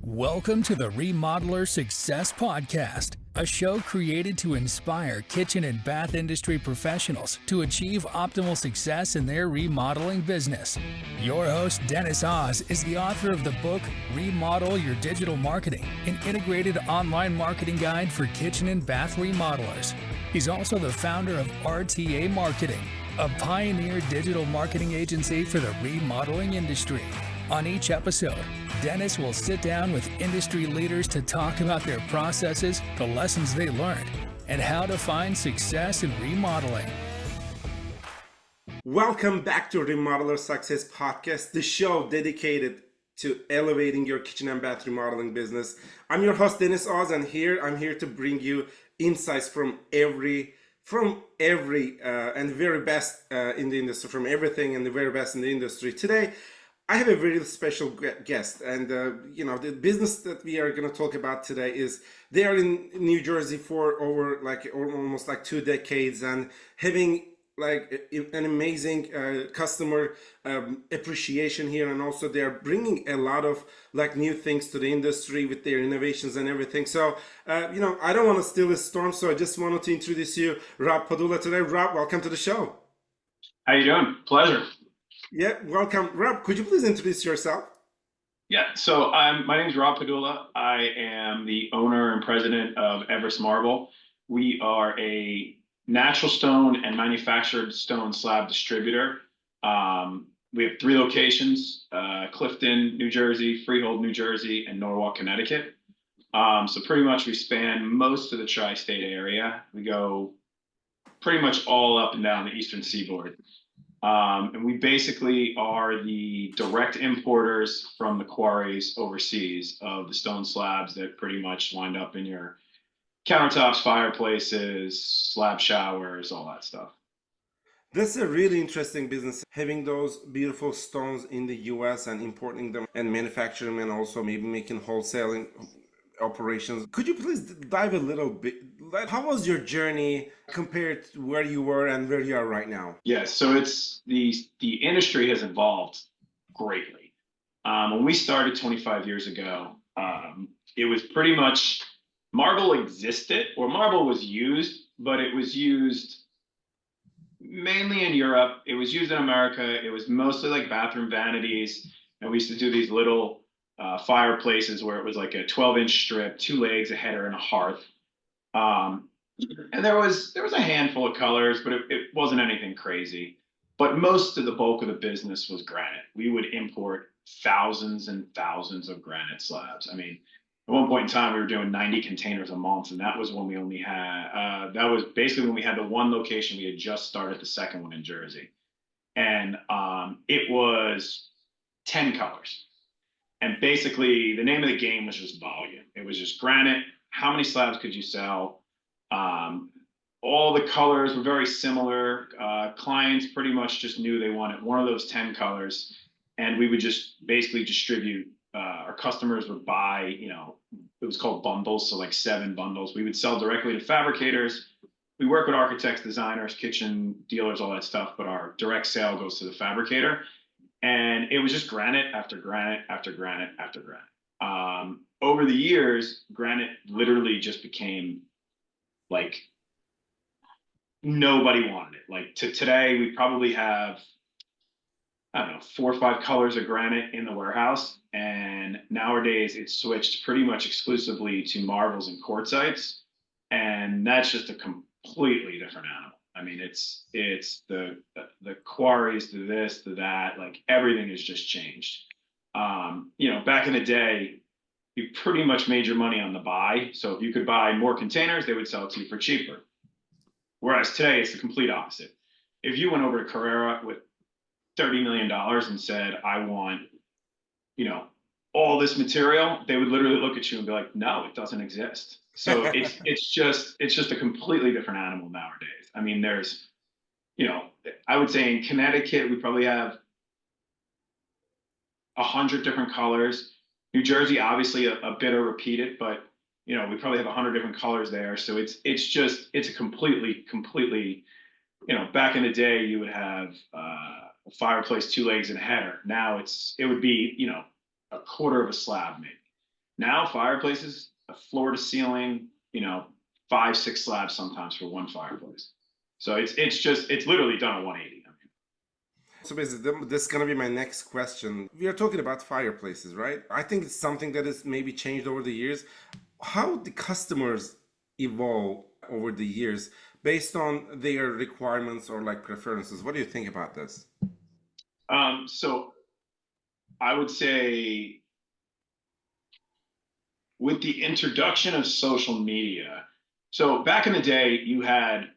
Welcome to the Remodeler Success Podcast, a show created to inspire kitchen and bath industry professionals to achieve optimal success in their remodeling business. Your host, Dennis Oz, is the author of the book, Remodel Your Digital Marketing, an integrated online marketing guide for kitchen and bath remodelers. He's also the founder of RTA Marketing, a pioneer digital marketing agency for the remodeling industry. On each episode, Dennis will sit down with industry leaders to talk about their processes, the lessons they learned, and how to find success in remodeling. Welcome back to Remodeler Success Podcast, the show dedicated to elevating your kitchen and bath remodeling business. I'm your host, Dennis Oz, and I'm here to bring you insights from every and the very best in the industry, from everything and the very best in the industry. Today, I have a very special guest, and the business that we are going to talk about today is they are in New Jersey for almost 2 decades and having an amazing customer appreciation here, and also they are bringing a lot of new things to the industry with their innovations and everything. So I don't want to steal this storm, so I just wanted to introduce you, Rob Padula, today. Rob, welcome to the show. How you doing? Pleasure. Yeah, welcome. Rob, could you please introduce yourself? Yeah, so my name is Rob Padula. I am the owner and president of Everest Marble. We are a natural stone and manufactured stone slab distributor. We have 3 locations, Clifton, New Jersey, Freehold, New Jersey, and Norwalk, Connecticut. So pretty much we span most of the tri-state area. We go pretty much all up and down the eastern seaboard. And we basically are the direct importers from the quarries overseas of the stone slabs that pretty much wind up in your countertops, fireplaces, slab showers, all that stuff. That's a really interesting business, having those beautiful stones in the US and importing them and manufacturing them, and also maybe making wholesaling operations. Could you please dive a little bit? How was your journey compared to where you were and where you are right now? Yeah, so it's the industry has evolved greatly. When we started 25 years ago, it was pretty much marble existed, or marble was used, but it was used mainly in Europe. It was used in America. It was mostly like bathroom vanities, and we used to do these little fireplaces where it was like a 12-inch strip, 2 legs, a header, and a hearth. And there was a handful of colors, but it wasn't anything crazy. But most of the bulk of the business was granite. We would import thousands and thousands of granite slabs. I mean, at one point in time, we were doing 90 containers a month, and that was when we only had, that was basically when we had the 1 location. We had just started the second one in Jersey. And it was 10 colors. And basically, the name of the game was just volume. It was just granite. How many slabs could you sell? All the colors were very similar. Clients pretty much just knew they wanted one of those 10 colors. And we would just basically distribute. Our customers would buy, it was called bundles, so like 7 bundles. We would sell directly to fabricators. We work with architects, designers, kitchen dealers, all that stuff, but our direct sale goes to the fabricator. And it was just granite after granite after granite after granite. Over the years, granite literally just became like nobody wanted it. Like today, we probably have, I don't know, 4 or 5 colors of granite in the warehouse. And nowadays it's switched pretty much exclusively to marbles and quartzites. And that's just a completely different animal. I mean, it's the quarries to this, to that, like everything has just changed. Back in the day, you pretty much made your money on the buy. So if you could buy more containers, they would sell it to you for cheaper. Whereas today, it's the complete opposite. If you went over to Carrera with $30 million and said, I want, all this material, they would literally look at you and be like, no, it doesn't exist. So it's just a completely different animal nowadays. I mean, there's, I would say in Connecticut, we probably have 100 different colors. New Jersey, obviously a bit of repeated, but we probably have 100 different colors there. So it's a completely, back in the day, you would have a fireplace, 2 legs, and a header. Now it would be, a quarter of a slab maybe. Now fireplaces, floor to ceiling, 5, 6 slabs sometimes for one fireplace. So it's literally done a 180. So basically, this is gonna be my next question. We are talking about fireplaces, right? I think it's something that has maybe changed over the years. How the customers evolve over the years based on their requirements or like preferences. What do you think about this? So I would say with the introduction of social media, so back in the day, you had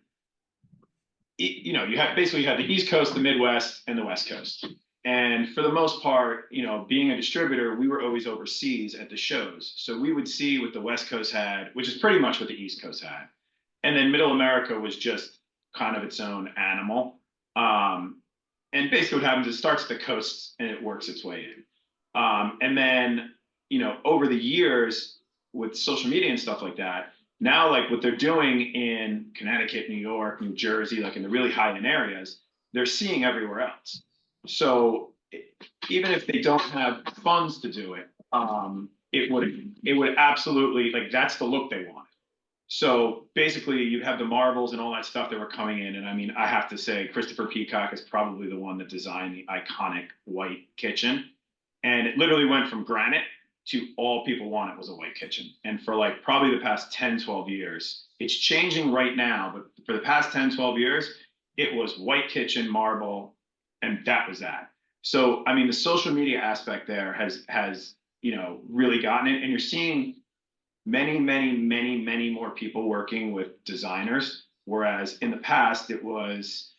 the East Coast, the Midwest, and the West Coast. And for the most part, being a distributor, we were always overseas at the shows. So we would see what the West Coast had, which is pretty much what the East Coast had. And then Middle America was just kind of its own animal. And basically what happens is it starts at the coasts and it works its way in. And then, over the years with social media and stuff like that, now like what they're doing in Connecticut, New York, New Jersey, like in the really high end areas, they're seeing everywhere else. So even if they don't have funds to do it, it would absolutely, like, that's the look they want. So basically, you have the marbles and all that stuff that were coming in. And I mean, I have to say, Christopher Peacock is probably the one that designed the iconic white kitchen. And it literally went from granite to all people wanted was a white kitchen. And for like probably the past 10, 12 years, it's changing right now. But for the past 10, 12 years, it was white kitchen, marble, and that was that. So, I mean, the social media aspect there has really gotten it. And you're seeing many, many, many, many more people working with designers. Whereas in the past, it was,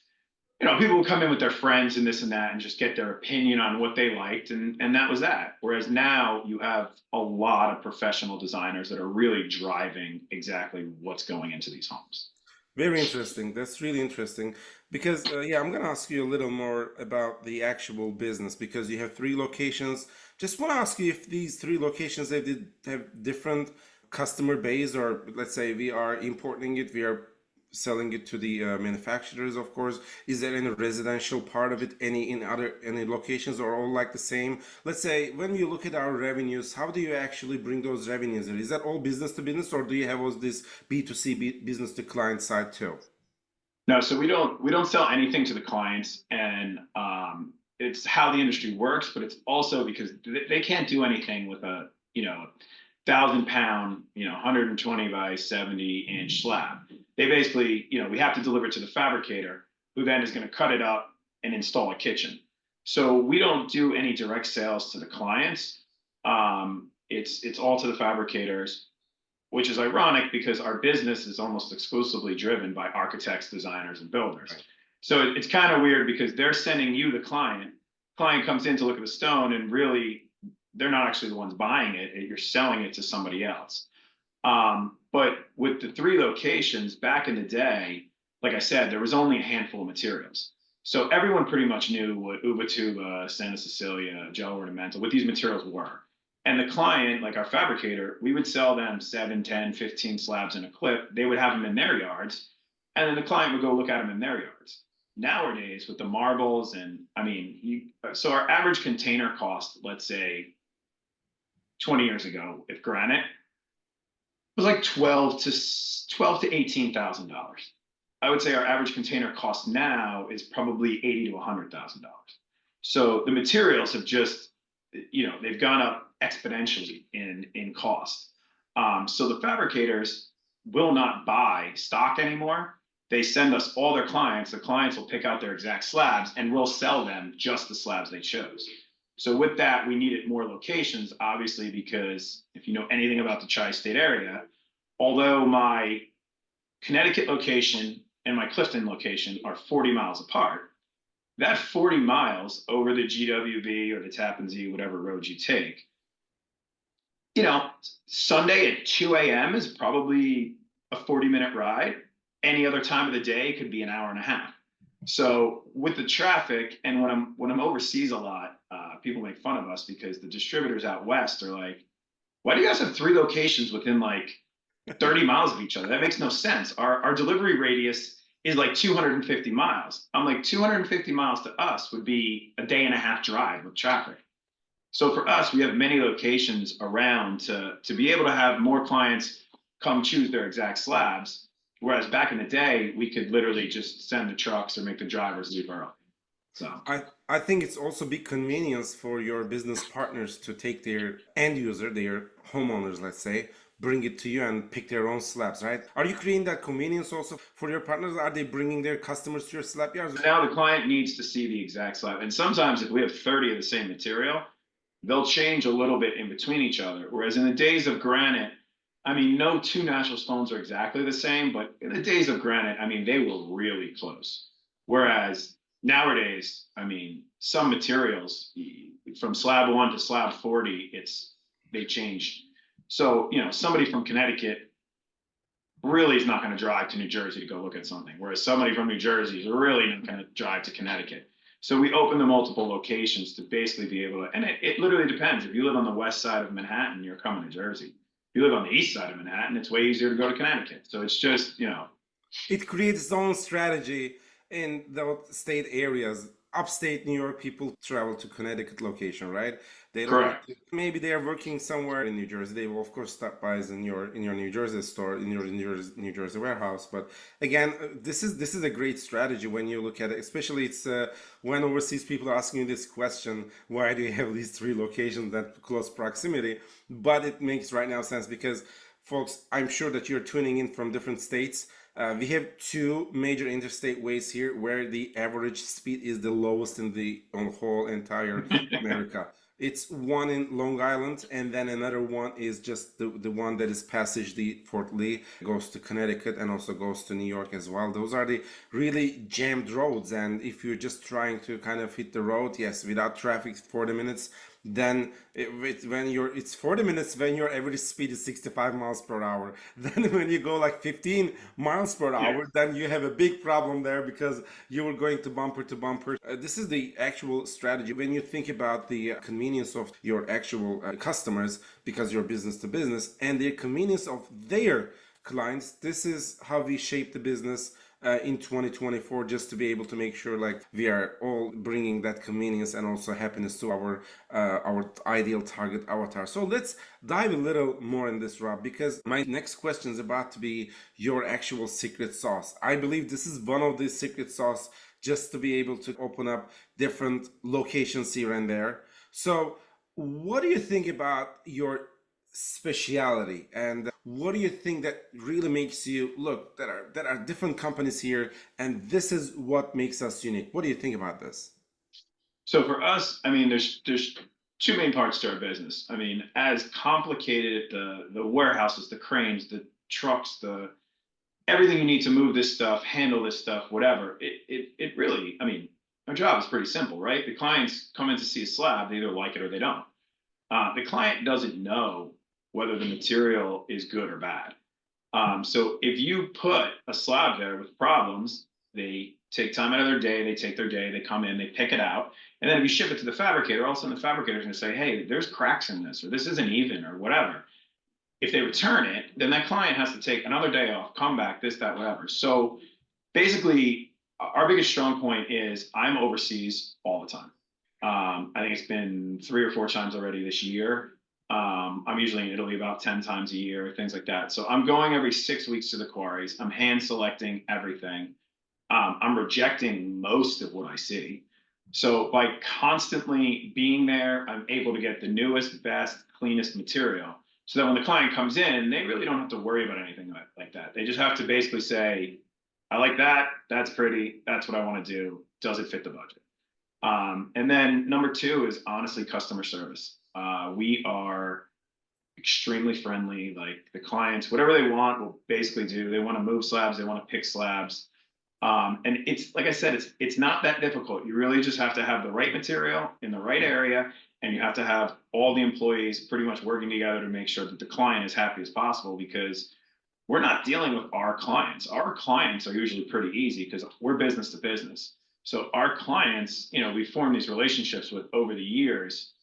people would come in with their friends and this and that and just get their opinion on what they liked. And that was that. Whereas now you have a lot of professional designers that are really driving exactly what's going into these homes. Very interesting. That's really interesting because yeah, I'm gonna ask you a little more about the actual business because you have three locations. Just want to ask you if these three locations they did have different customer base, or let's say we are importing it, we are selling it to the manufacturers, of course. Is there any residential part of it, any locations, or all like the same? Let's say when you look at our revenues, how do you actually bring those revenues in? Is that all business to business, or do you have all this B2C business to client side too? No, so we don't sell anything to the clients, and it's how the industry works, but it's also because they can't do anything with a 1,000 pound, 120 by 70-inch slab. They basically, we have to deliver it to the fabricator, who then is going to cut it up and install a kitchen. So we don't do any direct sales to the clients. It's all to the fabricators, which is ironic because our business is almost exclusively driven by architects, designers, and builders. Right. So it's kind of weird because they're sending you the client. Client comes in to look at the stone, and really, they're not actually the ones buying it. You're selling it to somebody else. But with the three locations back in the day, like I said, there was only a handful of materials. So everyone pretty much knew what Ubatuba, Santa Cecilia, gel ornamental, what these materials were. And the client, like our fabricator, we would sell them 7, 10, 15 slabs in a clip. They would have them in their yards, and then the client would go look at them in their yards. Nowadays, with the marbles, and I mean, so our average container cost, let's say 20 years ago, with granite, was like twelve to $18,000. I would say our average container cost now is probably $80,000 to $100,000. So the materials have just, they've gone up exponentially in cost. So the fabricators will not buy stock anymore. They send us all their clients. The clients will pick out their exact slabs, and we'll sell them just the slabs they chose. So with that, we needed more locations, obviously, because if you know anything about the tri-state area, although my Connecticut location and my Clifton location are 40 miles apart, that 40 miles over the GWB or the Tappan Zee, whatever road you take, Sunday at 2 a.m. is probably a 40-minute ride. Any other time of the day could be an hour and a half. So with the traffic, and when I'm overseas a lot, people make fun of us because the distributors out west are like, "Why do you guys have three locations within like 30 miles of each other? That makes no sense. Our delivery radius is like 250 miles." I'm like, 250 miles to us would be a day and a half drive with traffic. So for us, we have many locations around to be able to have more clients come choose their exact slabs. Whereas back in the day, we could literally just send the trucks or make the drivers leave early. So I think it's also big convenience for your business partners to take their end user, their homeowners, let's say, bring it to you and pick their own slabs, right? Are you creating that convenience also for your partners? Are they bringing their customers to your slab yards? now the client needs to see the exact slab. And sometimes if we have 30 of the same material, they'll change a little bit in between each other. Whereas in the days of granite, I mean, no two natural stones are exactly the same, but in the days of granite, I mean, they were really close. Whereas nowadays, I mean, some materials from slab 1 to slab 40, they change. So, somebody from Connecticut really is not going to drive to New Jersey to go look at something, whereas somebody from New Jersey is really not going to drive to Connecticut. So we open the multiple locations to basically be able to, and it literally depends. If you live on the west side of Manhattan, you're coming to Jersey. If you live on the east side of Manhattan, it's way easier to go to Connecticut. So it's just, It creates its own strategy in the state areas. Upstate New York, people travel to Connecticut location, right? They don't want correct. to. Maybe they are working somewhere in New Jersey. They will of course stop by in your New Jersey store, in your New Jersey warehouse. But again, this is a great strategy when you look at it. Especially it's when overseas people are asking you this question: why do you have these three locations that close proximity? But it makes right now sense because, folks, I'm sure that you're tuning in from different states. We have two major interstate ways here where the average speed is the lowest in the on whole entire America. It's one in Long Island, and then another one is just the one that is passage the Fort Lee, goes to Connecticut and also goes to New York as well. Those are the really jammed roads, and if you're just trying to kind of hit the road, yes, without traffic, 40 minutes. Then when it's 40 minutes when your average speed is 65 miles per hour. Then when you go like 15 miles per Yeah. hour, then you have a big problem there because you were going to bumper to bumper. This is the actual strategy when you think about the convenience of your actual customers, because you're business to business, and the convenience of their clients. This is how we shape the business in 2024, just to be able to make sure like we are all bringing that convenience and also happiness to our ideal target avatar. So let's dive a little more in this, Rob, because my next question is about to be your actual secret sauce. I believe this is one of the secret sauce, just to be able to open up different locations here and there. So what do you think about your speciality, and what do you think that really makes you look, that are different companies here, and this is what makes us unique? What do you think about this? So for us, I mean, there's two main parts to our business. I mean, as complicated the warehouses, the cranes, the trucks, the everything you need to move this stuff, handle this stuff, whatever. It really, I mean, our job is pretty simple, right? The clients come in to see a slab, they either like it or they don't. The client doesn't know whether the material is good or bad. So if you put a slab there with problems, they take time out of their day, they take their day, they come in, they pick it out. And then if you ship it to the fabricator, all of a sudden the fabricator is going to say, hey, there's cracks in this, or this isn't even, or whatever. If they return it, then that client has to take another day off, come back, this, that, whatever. So basically, our biggest strong point is I'm overseas all the time. I think it's been 3 or 4 times already this year. I'm usually in Italy about 10 times a year, things like that. So I'm going every 6 weeks to the quarries. I'm hand selecting everything. I'm rejecting most of what I see. So by constantly being there, I'm able to get the newest, best, cleanest material. So that when the client comes in, they really don't have to worry about anything like that. They just have to basically say, I like that. That's pretty. That's what I want to do. Does it fit the budget? And then number two is honestly customer service. We are extremely friendly. Like the clients, whatever they want, we'll basically do. They want to move slabs, they want to pick slabs. And it's like I said, it's not that difficult. You really just have to have the right material in the right area, and you have to have all the employees pretty much working together to make sure that the client is happy as possible, because we're not dealing with our clients. Our clients are usually pretty easy because we're business to business. So our clients, we form these relationships with over the years.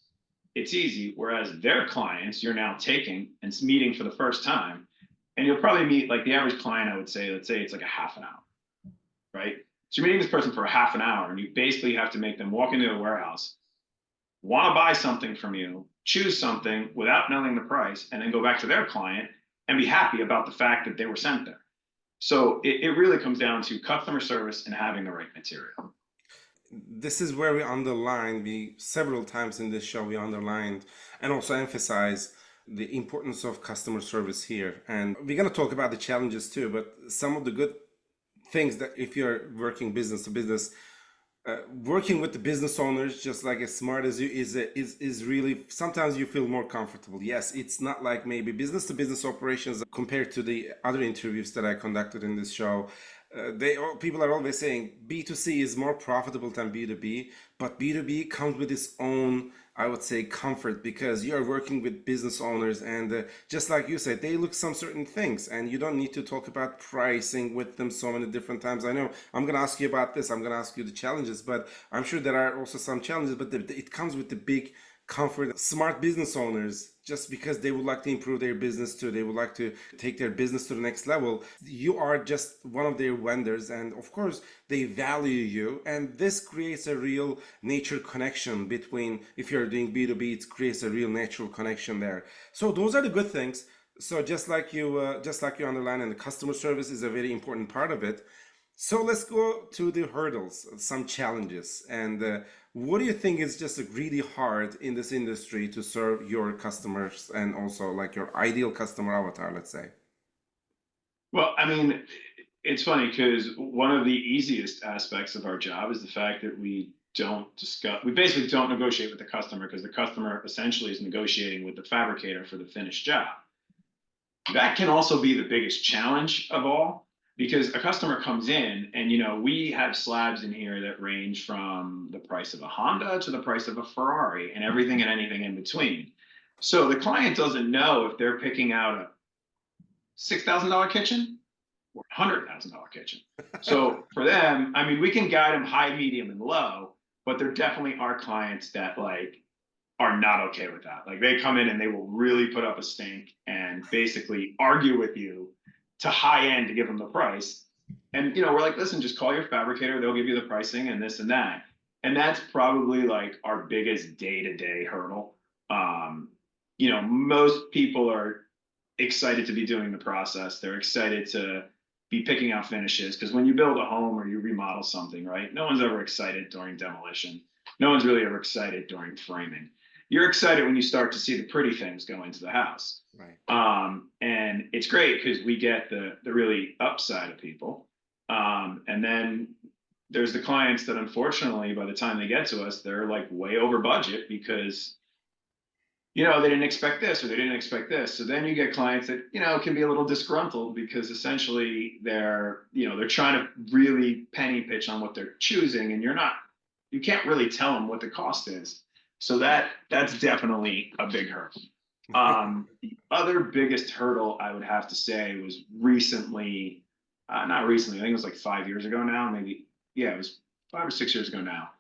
It's easy. Whereas their clients, you're now taking and meeting for the first time, and you'll probably meet like the average client. I would say, let's say it's like a half an hour, right? So you're meeting this person for a half an hour, and you basically have to make them walk into a warehouse, want to buy something from you, choose something without knowing the price, and then go back to their client and be happy about the fact that they were sent there. So it really comes down to customer service and having the right material. This is where we underline, we several times in this show we underlined and also emphasize the importance of customer service here. And we're going to talk about the challenges too, but some of the good things that if you're working business to business, working with the business owners just like as smart as you is really, sometimes you feel more comfortable. Yes, it's not like maybe business to business operations compared to the other interviews that I conducted in this show. People are always saying B2C is more profitable than B2B, but B2B comes with its own, I would say, comfort, because you are working with business owners, and just like you said, they look some certain things, and you don't need to talk about pricing with them so many different times. I know I'm going to ask you about this, I'm going to ask you the challenges, but I'm sure there are also some challenges, but it comes with the big comfort. Smart business owners, just because they would like to improve their business too, they would like to take their business to the next level, you are just one of their vendors, and of course they value you, and this creates a real nature connection between, if you're doing B2B, it creates a real natural connection there. So those are the good things. So just like you underline, and the customer service is a very important part of it. So let's go to the hurdles, some challenges, and what do you think is just really hard in this industry to serve your customers and also like your ideal customer avatar, let's say? Well, I mean, it's funny because one of the easiest aspects of our job is the fact that we basically don't negotiate with the customer, because the customer essentially is negotiating with the fabricator for the finished job. That can also be the biggest challenge of all, because a customer comes in and, we have slabs in here that range from the price of a Honda to the price of a Ferrari and everything and anything in between. So the client doesn't know if they're picking out a $6,000 kitchen or $100,000 kitchen. So for them, I mean, we can guide them high, medium, and low, but there definitely are clients that are not okay with that. Like, they come in and they will really put up a stink and basically argue with you to high end to give them the price. And, we're like, listen, just call your fabricator. They'll give you the pricing and this and that. And that's probably like our biggest day-to-day hurdle. Most people are excited to be doing the process. They're excited to be picking out finishes, because when you build a home or you remodel something, right, no one's ever excited during demolition. No one's really ever excited during framing. You're excited when you start to see the pretty things go into the house. Right. And it's great because we get the really upside of people. And then there's the clients that, unfortunately, by the time they get to us, they're like way over budget because, they didn't expect this or they didn't expect this. So then you get clients that, can be a little disgruntled because essentially they're trying to really penny pitch on what they're choosing, and you can't really tell them what the cost is. So that's definitely a big hurdle. The other biggest hurdle I would have to say was recently, not recently, I think it was like 5 years ago now, maybe. Yeah, it was 5 or 6 years ago now.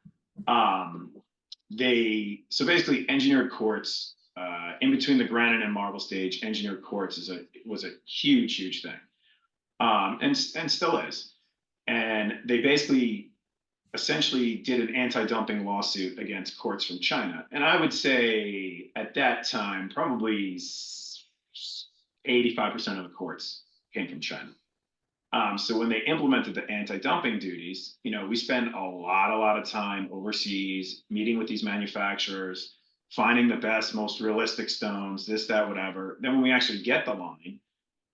So basically engineered quartz, in between the granite and marble stage, engineered quartz was a huge thing. And still is. And they basically essentially did an anti-dumping lawsuit against quartz from China. And I would say at that time, probably 85% of the quartz came from China. So when they implemented the anti-dumping duties, we spend a lot of time overseas meeting with these manufacturers, finding the best, most realistic stones, this, that, whatever. Then when we actually get the line,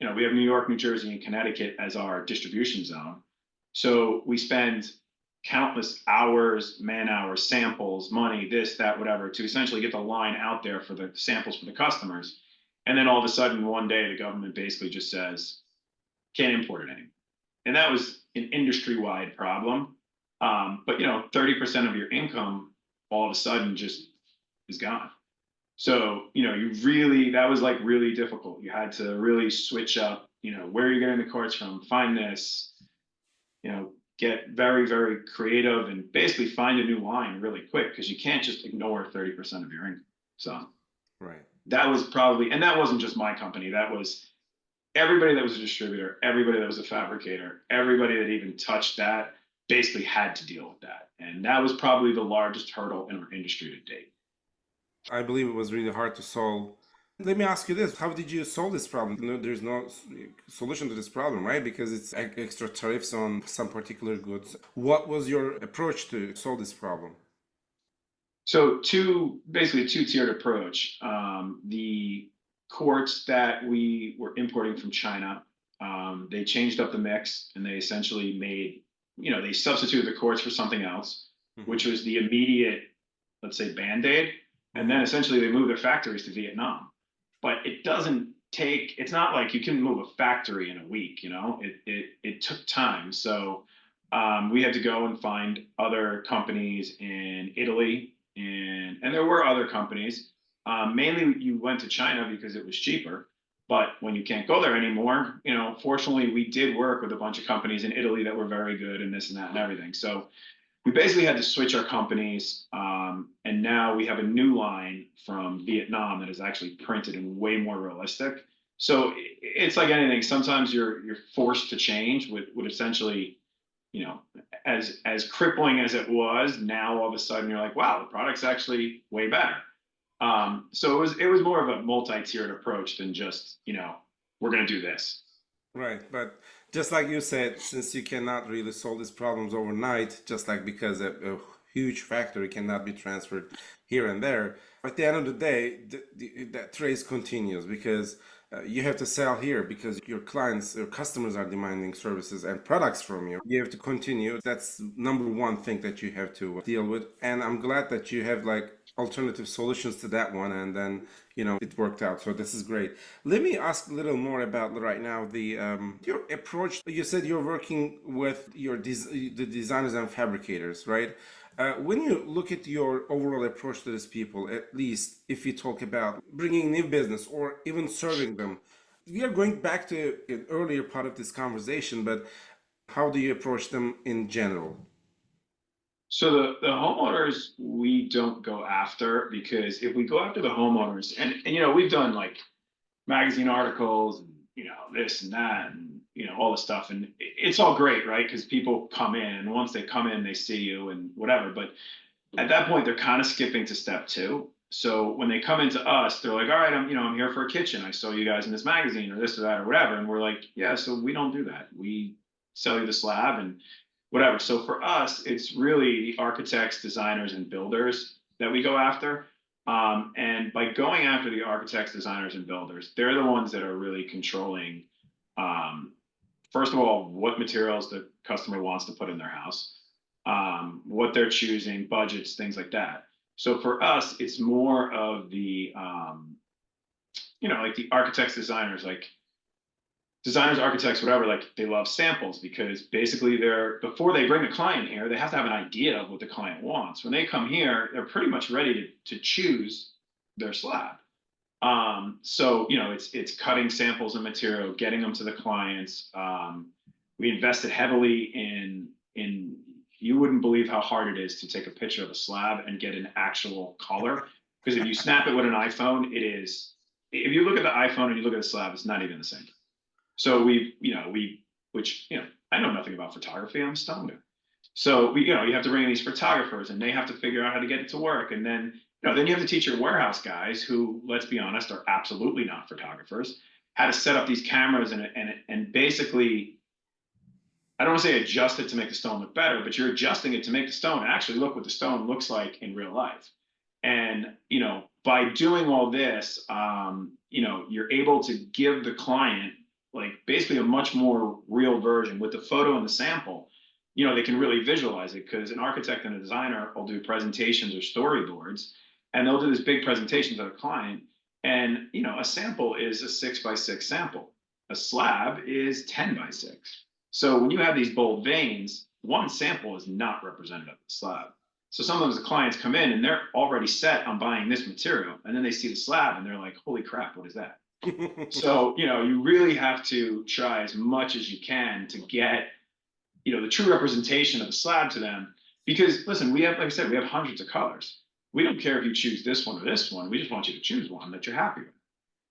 we have New York, New Jersey, and Connecticut as our distribution zone. So we spend countless hours, man hours, samples, money, this, that, whatever, to essentially get the line out there for the samples for the customers. And then all of a sudden, one day, the government basically just says, can't import it anymore. And that was an industry-wide problem. But 30% of your income all of a sudden just is gone. So, that was like really difficult. You had to really switch up, where you're getting the quartz from, find this, get very, very creative and basically find a new line really quick, because you can't just ignore 30% of your income. So Right. that was probably, and that wasn't just my company. That was everybody that was a distributor, everybody that was a fabricator, everybody that even touched that basically had to deal with that. And that was probably the largest hurdle in our industry to date. I believe it was really hard to solve. Let me ask you this. How did you solve this problem? There's no solution to this problem, right? Because it's extra tariffs on some particular goods. What was your approach to solve this problem? So basically a two-tiered approach. The quartz that we were importing from China, they changed up the mix and they essentially made, they substituted the quartz for something else, Hmm. which was the immediate, let's say, Band-Aid. And then Hmm. essentially they moved their factories to Vietnam. But it doesn't take, it's not like you can move a factory in a week, it took time. So we had to go and find other companies in Italy, and there were other companies. Mainly, you went to China because it was cheaper. But when you can't go there anymore, fortunately, we did work with a bunch of companies in Italy that were very good and this and that and everything. So we basically had to switch our companies, and now we have a new line from Vietnam that is actually printed and way more realistic. So it's like anything. Sometimes you're forced to change with essentially, you know, as crippling as it was. Now all of a sudden you're like, wow, the product's actually way better. So it was more of a multi-tiered approach than just we're going to do this. Right, but just like you said, since you cannot really solve these problems overnight, just like because a huge factory cannot be transferred here and there, at the end of the day, that race continues because you have to sell here because your clients or customers are demanding services and products from you. You have to continue. That's number one thing that you have to deal with. And I'm glad that you have like alternative solutions to that one, and then it worked out. So this is great. Let me ask a little more about right now the your approach. You said you're working with the designers and fabricators, right? When you look at your overall approach to these people, at least if you talk about bringing new business or even serving them, we are going back to an earlier part of this conversation, but how do you approach them in general? So the homeowners we don't go after, because if we go after the homeowners, and we've done like magazine articles and this and that and all the stuff, and it's all great, right? Because people come in, and once they come in they see you and whatever, but at that point they're kind of skipping to step two. So when they come into us, they're like, all right, I'm here for a kitchen, I saw you guys in this magazine or this or that or whatever, and we're like, yeah, so we don't do that. We sell you the slab and whatever. So for us, it's really the architects, designers, and builders that we go after. And by going after the architects, designers, and builders, they're the ones that are really controlling, um, first of all, what materials the customer wants to put in their house, what they're choosing, budgets, things like that. So for us, it's more of the, like the architects, designers, architects, whatever, like they love samples, because basically before they bring the client here, they have to have an idea of what the client wants. When they come here, they're pretty much ready to choose their slab. So it's cutting samples of material, getting them to the clients. We invested heavily in you wouldn't believe how hard it is to take a picture of a slab and get an actual color. Because if you snap it with an iPhone, it is. If you look at the iPhone and you look at the slab, it's not even the same. So which, I know nothing about photography. I'm stoned. So you have to bring in these photographers, and they have to figure out how to get it to work. And then you have to teach your warehouse guys, who, let's be honest, are absolutely not photographers, how to set up these cameras and basically, I don't want to say adjust it to make the stone look better, but you're adjusting it to make the stone actually look what the stone looks like in real life. And by doing all this, you're able to give the client like basically a much more real version with the photo and the sample. They can really visualize it, because an architect and a designer will do presentations or storyboards, and they'll do this big presentation to the client. And a sample is a 6 by 6 sample. A slab is 10 by 6. So when you have these bold veins, one sample is not representative of the slab. So sometimes the clients come in and they're already set on buying this material, and then they see the slab and they're like, holy crap, what is that? So, you really have to try as much as you can to get, the true representation of the slab to them. Because listen, we have, like I said, we have hundreds of colors. We don't care if you choose this one or this one. We just want you to choose one that you're happy with.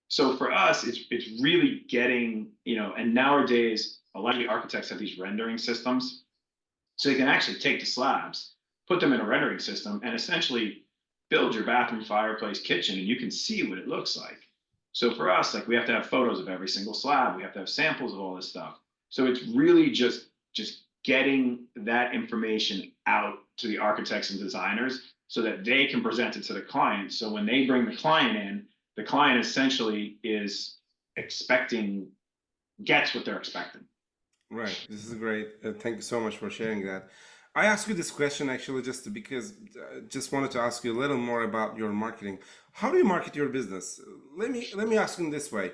So for us, it's really getting, and nowadays a lot of the architects have these rendering systems. So they can actually take the slabs, put them in a rendering system, and essentially build your bathroom, fireplace, kitchen, and you can see what it looks like. So for us, like we have to have photos of every single slab. We have to have samples of all this stuff. So it's really just getting that information out to the architects and designers so that they can present it to the client. So when they bring the client in, the client essentially is expecting, gets what they're expecting. Right. This is great. Thank you so much for sharing that. I asked you this question actually just because just wanted to ask you a little more about your marketing. How do you market your business? Let me ask you in this way.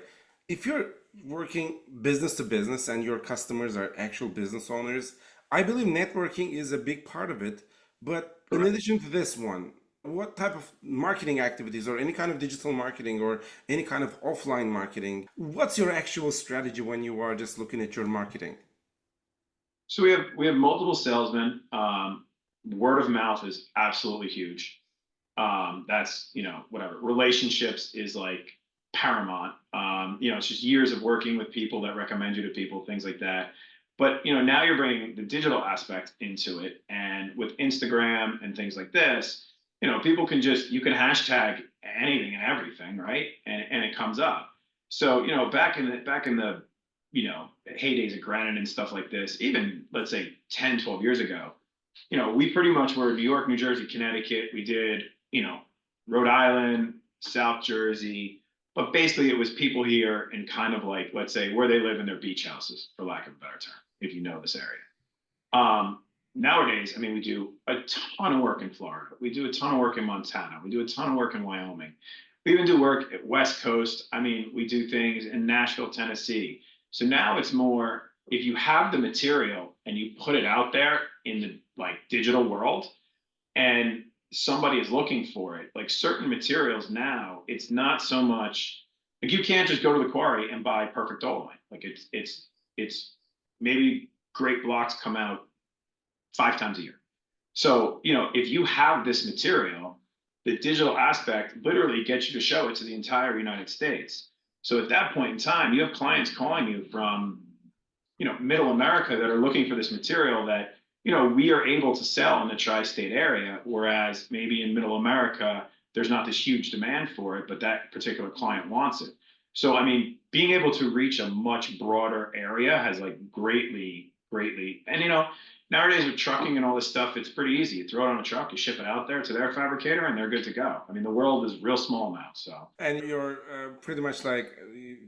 If you're working business to business and your customers are actual business owners, I believe networking is a big part of it. But in Correct. addition to this one, what type of marketing activities or any kind of digital marketing or any kind of offline marketing, what's your actual strategy when you are just looking at your marketing? So we have multiple salesmen. Word of mouth is absolutely huge. That's whatever relationships is like paramount. It's just years of working with people that recommend you to people, things like that. But now you're bringing the digital aspect into it, and with Instagram and things like this, people can you can hashtag anything and everything, right? And it comes up. So back in the heydays of Granite and stuff like this, even let's say 10, 12 years ago, we pretty much were New York, New Jersey, Connecticut. We did, Rhode Island, South Jersey, but basically it was people here and kind of like, let's say, where they live in their beach houses, for lack of a better term, if you know this area. Nowadays, I mean, we do a ton of work in Florida. We do a ton of work in Montana. We do a ton of work in Wyoming. We even do work at West Coast. I mean, we do things in Nashville, Tennessee. So now it's more if you have the material and you put it out there in the like digital world and somebody is looking for it, like certain materials now, it's not so much like you can't just go to the quarry and buy perfect dolomite. Like it's maybe great blocks come out 5 times a year. So, if you have this material, the digital aspect literally gets you to show it to the entire United States. So at that point in time, you have clients calling you from, middle America that are looking for this material that, we are able to sell in the tri-state area, whereas maybe in middle America, there's not this huge demand for it, but that particular client wants it. So, I mean, being able to reach a much broader area has like greatly, and nowadays with trucking and all this stuff, it's pretty easy. You throw it on a truck, you ship it out there to their fabricator, and they're good to go. I mean, the world is real small now, so. And you're pretty much like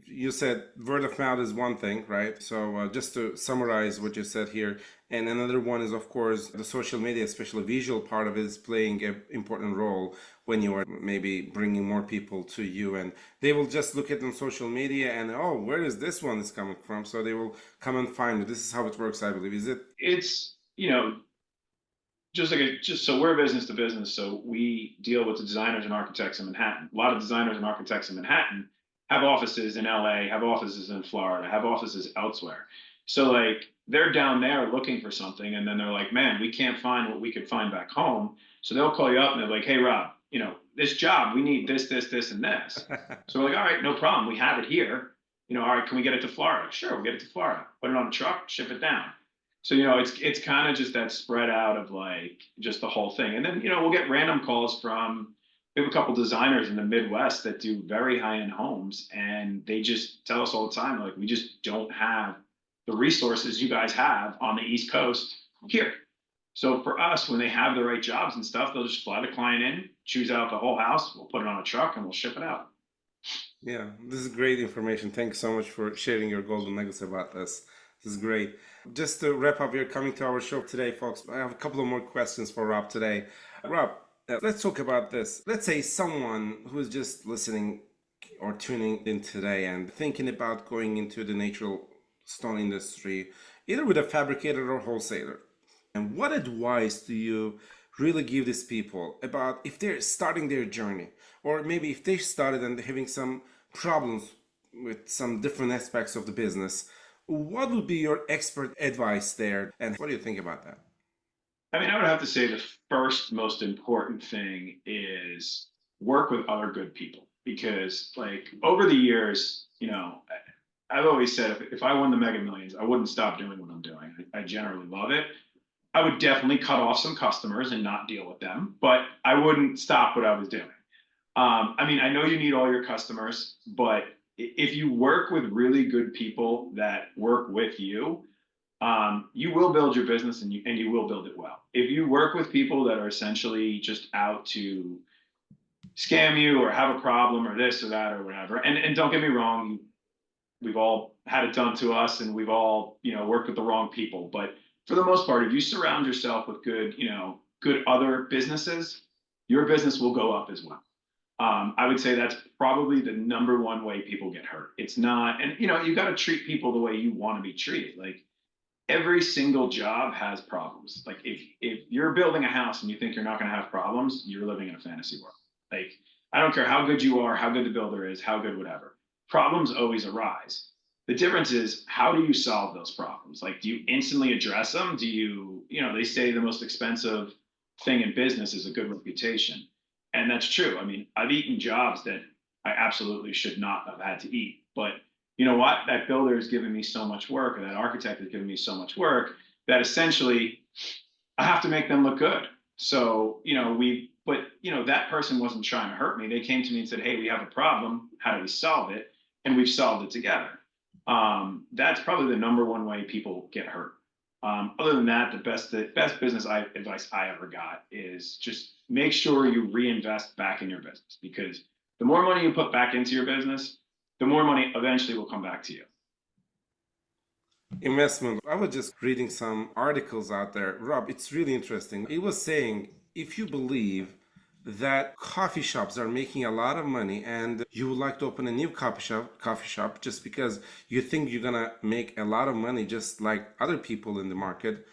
you said, word of mouth is one thing, right? So just to summarize what you said here, and another one is, of course, the social media, especially visual part of it, is playing an important role when you are maybe bringing more people to you, and they will just look at on social media and oh, where is this one is coming from? So they will come and find it. This is how it works, I believe. Is it? It's just so we're business to business, so we deal with the designers and architects in Manhattan. A lot of designers and architects in Manhattan have offices in LA, have offices in Florida, have offices elsewhere. So like they're down there looking for something, and then they're like, man, we can't find what we could find back home. So they'll call you up and they're like, hey Rob, this job, we need this, and this. So we're like, all right, no problem. We have it here. All right, can we get it to Florida? Sure, we'll get it to Florida. Put it on a truck, ship it down. So it's kind of just that spread out of like just the whole thing, and then we'll get random calls from we have a couple designers in the Midwest that do very high end homes, and they just tell us all the time like we just don't have the resources you guys have on the East Coast here. So for us, when they have the right jobs and stuff, they'll just fly the client in, choose out the whole house, we'll put it on a truck, and we'll ship it out. Yeah, this is great information. Thanks so much for sharing your golden nuggets about this. This is great. Just to wrap up, we're coming to our show today, folks. I have a couple of more questions for Rob today. Rob, let's talk about this. Let's say someone who's just listening or tuning in today and thinking about going into the natural stone industry, either with a fabricator or wholesaler. And what advice do you really give these people about if they're starting their journey, or maybe if they started and having some problems with some different aspects of the business? What would be your expert advice there, and what do you think about that? I mean, I would have to say the first most important thing is work with other good people, because like over the years, I've always said if I won the Mega Millions, I wouldn't stop doing what I'm doing. I generally love it. I would definitely cut off some customers and not deal with them, but I wouldn't stop what I was doing. I mean, I know you need all your customers, but if you work with really good people that work with you, you will build your business and you will build it well. If you work with people that are essentially just out to scam you or have a problem or this or that or whatever, and don't get me wrong, we've all had it done to us and we've all, worked with the wrong people. But for the most part, if you surround yourself with good other businesses, your business will go up as well. I would say that's probably the number one way people get hurt. It's not, and you got to treat people the way you want to be treated. Like every single job has problems. Like if you're building a house and you think you're not going to have problems, you're living in a fantasy world. Like I don't care how good you are, how good the builder is, how good whatever. Problems always arise. The difference is, how do you solve those problems? Like, do you instantly address them? Do you, they say the most expensive thing in business is a good reputation. And that's true. I mean, I've eaten jobs that I absolutely should not have had to eat. But you know what? That builder has given me so much work, or that architect has given me so much work that essentially I have to make them look good. So, that person wasn't trying to hurt me. They came to me and said, hey, we have a problem. How do we solve it? And we've solved it together. That's probably the number one way people get hurt. Other than that, the best business advice I ever got is just make sure you reinvest back in your business, because the more money you put back into your business, the more money eventually will come back to you. Investment. I was just reading some articles out there. Rob, it's really interesting. It was saying, if you believe that coffee shops are making a lot of money and you would like to open a new coffee shop just because you think you're gonna make a lot of money just like other people in the market,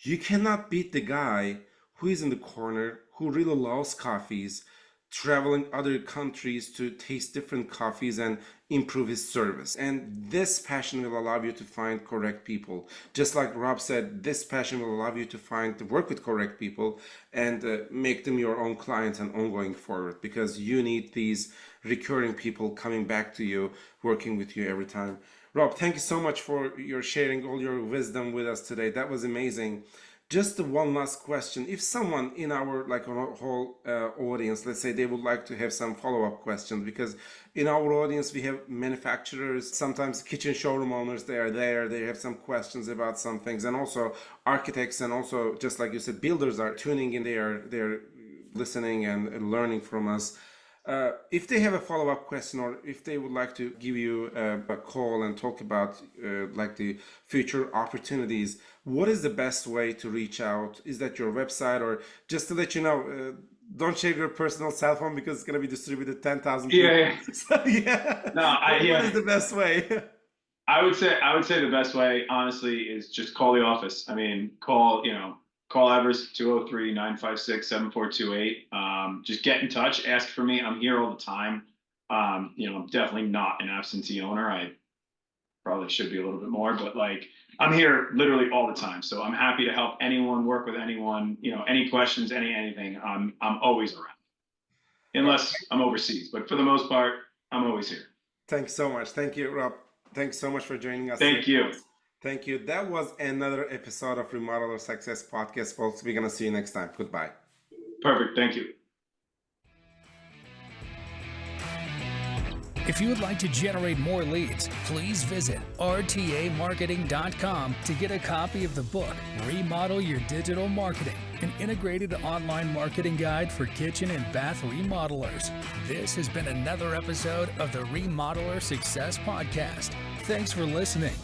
you cannot beat the guy who is in the corner, who really loves coffees, traveling other countries to taste different coffees and improve his service. And this passion will allow you to find correct people. Just like Rob said, this passion will allow you to work with correct people and make them your own clients and ongoing forward, because you need these recurring people coming back to you, working with you every time. Rob, thank you so much for your sharing all your wisdom with us today. That was amazing. Just one last question. If someone in our whole audience, let's say they would like to have some follow-up questions, because in our audience we have manufacturers, sometimes kitchen showroom owners, they are there, they have some questions about some things, and also architects, and also, just like you said, builders are tuning in, they're listening and learning from us. If they have a follow-up question, or if they would like to give you a call and talk about the future opportunities, what is the best way to reach out? Is that your website? Or just to let you know, don't share your personal cell phone, because it's going to be distributed 10,000 people. Yeah. So, yeah. No, What is the best way? I would say the best way, honestly, is just call the office. I mean, call Evers 203-956-7428. Just get in touch, ask for me. I'm here all the time. I'm definitely not an absentee owner. I probably should be a little bit more, but I'm here literally all the time. So I'm happy to help anyone, work with anyone, any questions, anything. I'm always around, unless I'm overseas. But for the most part, I'm always here. Thanks so much. Thank you, Rob. Thanks so much for joining us. Thank you. Thank you. That was another episode of Remodeler Success Podcast, folks. We're going to see you next time. Goodbye. Perfect. Thank you. If you would like to generate more leads, please visit rtamarketing.com to get a copy of the book, Remodel Your Digital Marketing, an integrated online marketing guide for kitchen and bath remodelers. This has been another episode of the Remodeler Success Podcast. Thanks for listening.